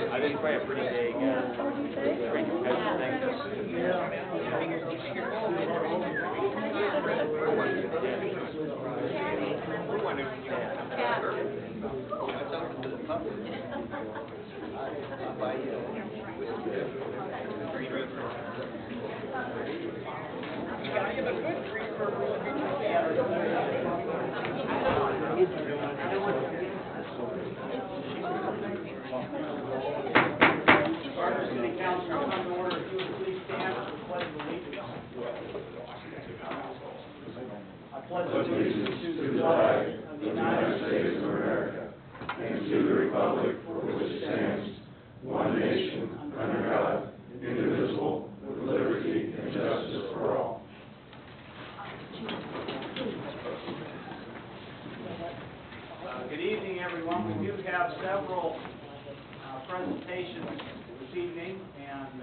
I think probably a pretty big, pretty competitive City Council, come to order. If you would please stand for the pledge of allegiance. I pledge allegiance to the flag of the United States of America and to the republic for which it stands, one nation, under God, indivisible, with liberty and justice for all. Good evening, everyone. We do have several presentations this evening, and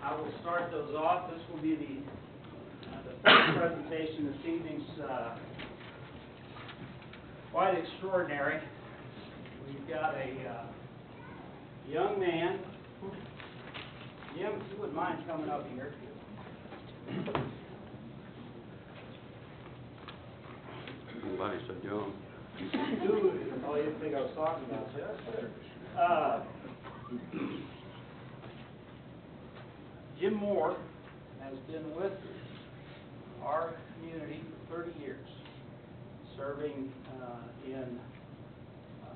I will start those off. This will be the first presentation this evening's quite extraordinary. We've got a young man. Jim, if you wouldn't mind coming up here. Nobody said young. Oh, you didn't think I was talking about you? Jim Moore has been with our community for 30 years, serving in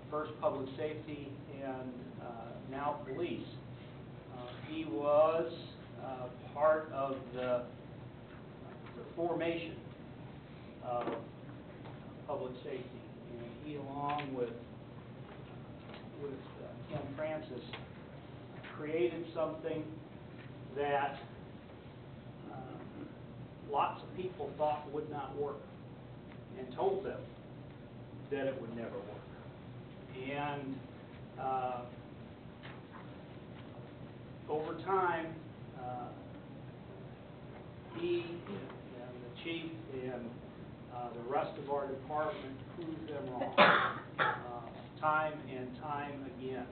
first public safety and now police. He was part of the formation of public safety, and he, along with Ken Francis, created something that lots of people thought would not work, and told them that it would never work. And over time, he and the chief and the rest of our department proved them wrong time and time again,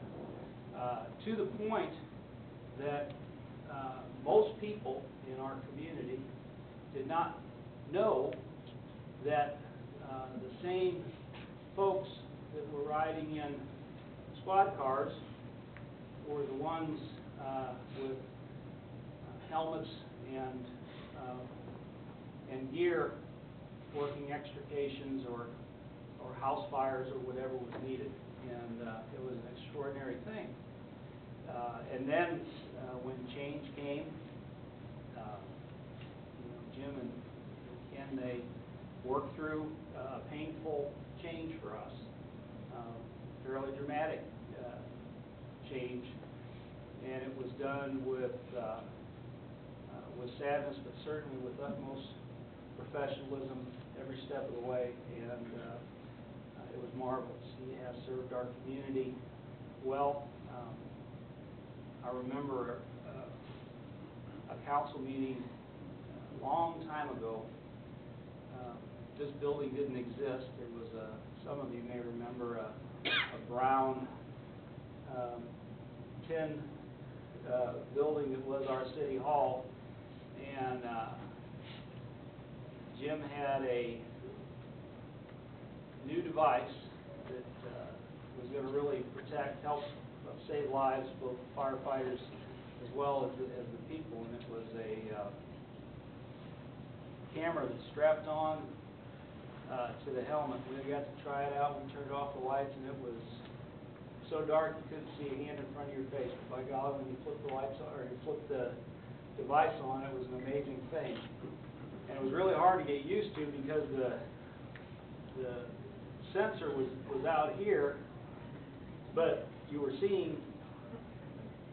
to the point that most people in our community did not know that the same folks that were riding in squad cars were the ones with helmets and gear working extrications or house fires or whatever was needed. And it was an extraordinary thing. And then when change came, Jim and Ken, they worked through a painful change for us, fairly dramatic change, and it was done with sadness, but certainly with utmost professionalism every step of the way, and it was marvelous. He has served our community well. I remember a council meeting a long time ago this building didn't exist. There was some of you may remember a brown tin building that was our city hall, and Jim had a new device that was going to really help save lives, both firefighters as well as the people, and it was a camera that's strapped on to the helmet. We got to try it out. We turned off the lights, and it was so dark you couldn't see a hand in front of your face. But by golly, when you flip the lights on, or you flip the device on, it was an amazing thing. And it was really hard to get used to because the sensor was out here, but you were seeing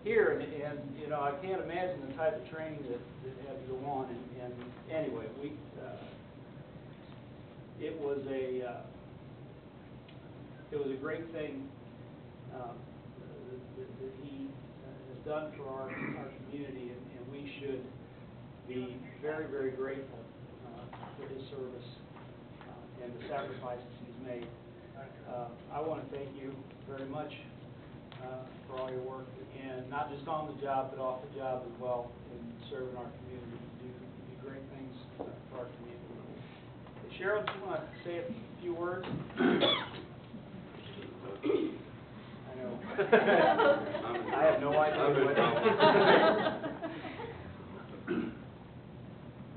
here, and you know, I can't imagine the type of training that had to go on. And anyway, it was a great thing that he has done for our community, and we should be very, very grateful for his service and the sacrifices he's made. I want to thank you very much for all your work, and not just on the job, but off the job as well, in serving our community. You do great things for our community. Hey, Cheryl, do you want to say a few words? I know. I have no idea what.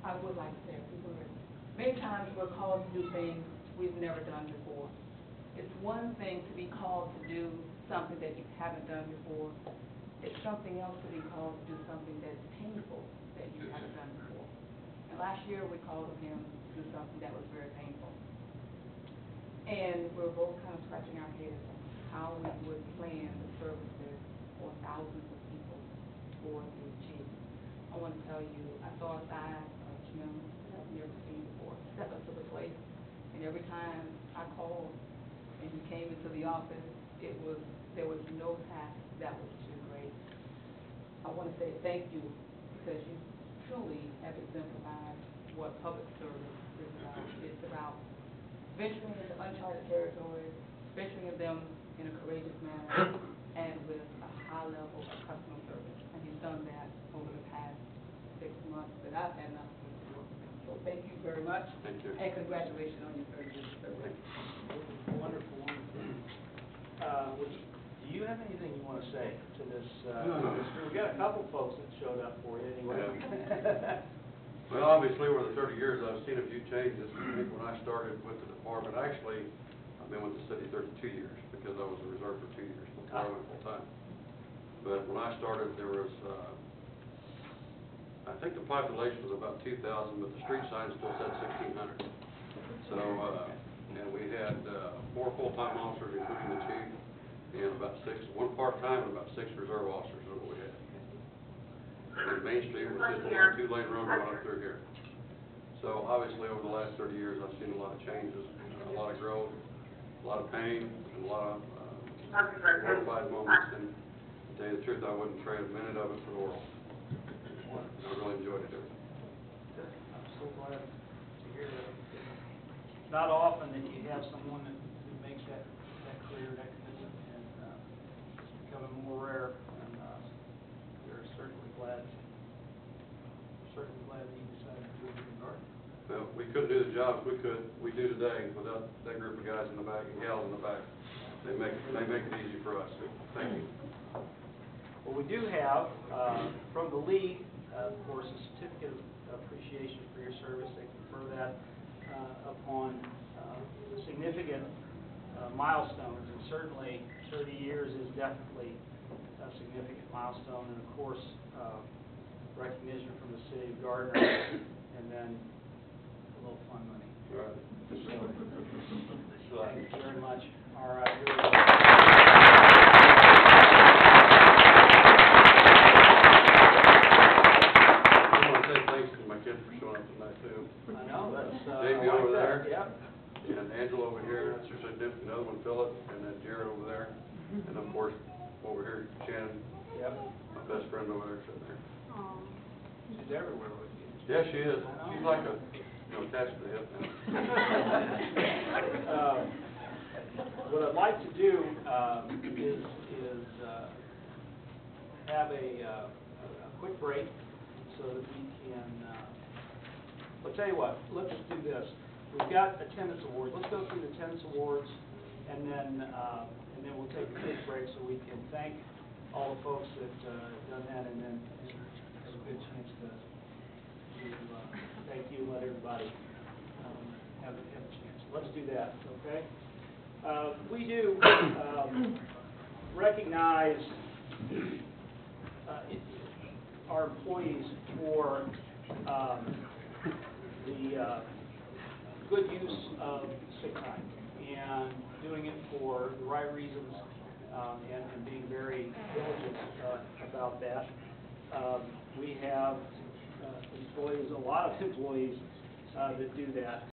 I would like to say a few words. Many times we're called to do things we've never done before. It's one thing to be called to do something that you haven't done before. It's something else to be called to do something that's painful that you haven't done before. And last year we called on him to do something that was very painful. And we're both kind of scratching our heads on how we would plan the services for thousands of people for the chief. I want to tell you, I saw a side of Jim that I've never seen before. Step up to the plate, and every time I called and he came into the office, there was no task that was too great. I want to say thank you, because you truly have exemplified what public service is about. It's about venturing into uncharted territory, venturing in them in a courageous manner, and with a high level of customer service. And he's done that over the past 6 months that I've had an opportunity to work with him. So thank you very much. Thank you. And congratulations on your 30 years of service. Wonderful, wonderful. Do you have anything you want to say to this? We've got a couple folks that showed up for you anyway. Yeah. Well, obviously, over the 30 years, I've seen a few changes. I think when I started with the department, actually, I've been with the city 32 years because I was a reserve for 2 years before I went full-time. But when I started, there was, I think the population was about 2,000, but the street sign still said 1,600. So, and we had 4 full-time officers, including the chief, and about 1 part-time and about 6 reserve officers is what we had. And Main Street was just a 2-lane road going up through here. So obviously, over the last 30 years, I've seen a lot of changes, a lot of growth, a lot of pain, and a lot of horrified moments. And to tell you the truth, I wouldn't trade a minute of it for the world. I really enjoyed it. I'm so glad to hear that. It's not often that you have someone that makes that career, that commitment, and it's becoming more rare. And we're certainly glad that you decided to do it in Garden. Well, we couldn't do the jobs we do today without that group of guys in the back and gals in the back. They make it easy for us. So thank you. Well, we do have from the league, of course, a certificate of appreciation for your service. They confer that upon significant milestones, and certainly 30 years is definitely a significant milestone, and of course recognition from the city of Gardner, and then a little fun money. All right. So, thank you very much. All right, here we go. I want to say thanks to my kids for showing up tonight too. I know, that's Jamie I like over that. there. Yep. And Angela over here, that's her significant other one, Philip, and then Jared over there. And of course, over here, Shannon, Yep. my best friend over there, sitting there. She's everywhere with you. Yeah, she is. She's like a, attached to the hip now. have a quick break so that we can, I'll tell you what, let's just do this. We've got attendance awards. Let's go through the attendance awards, and then we'll take a quick break so we can thank all the folks that done that, and then have a good chance to thank you and let everybody have a chance. Let's do that, okay? We do recognize our employees for the good use of sick time and doing it for the right reasons, and being very diligent about that. We have employees, a lot of employees that do that.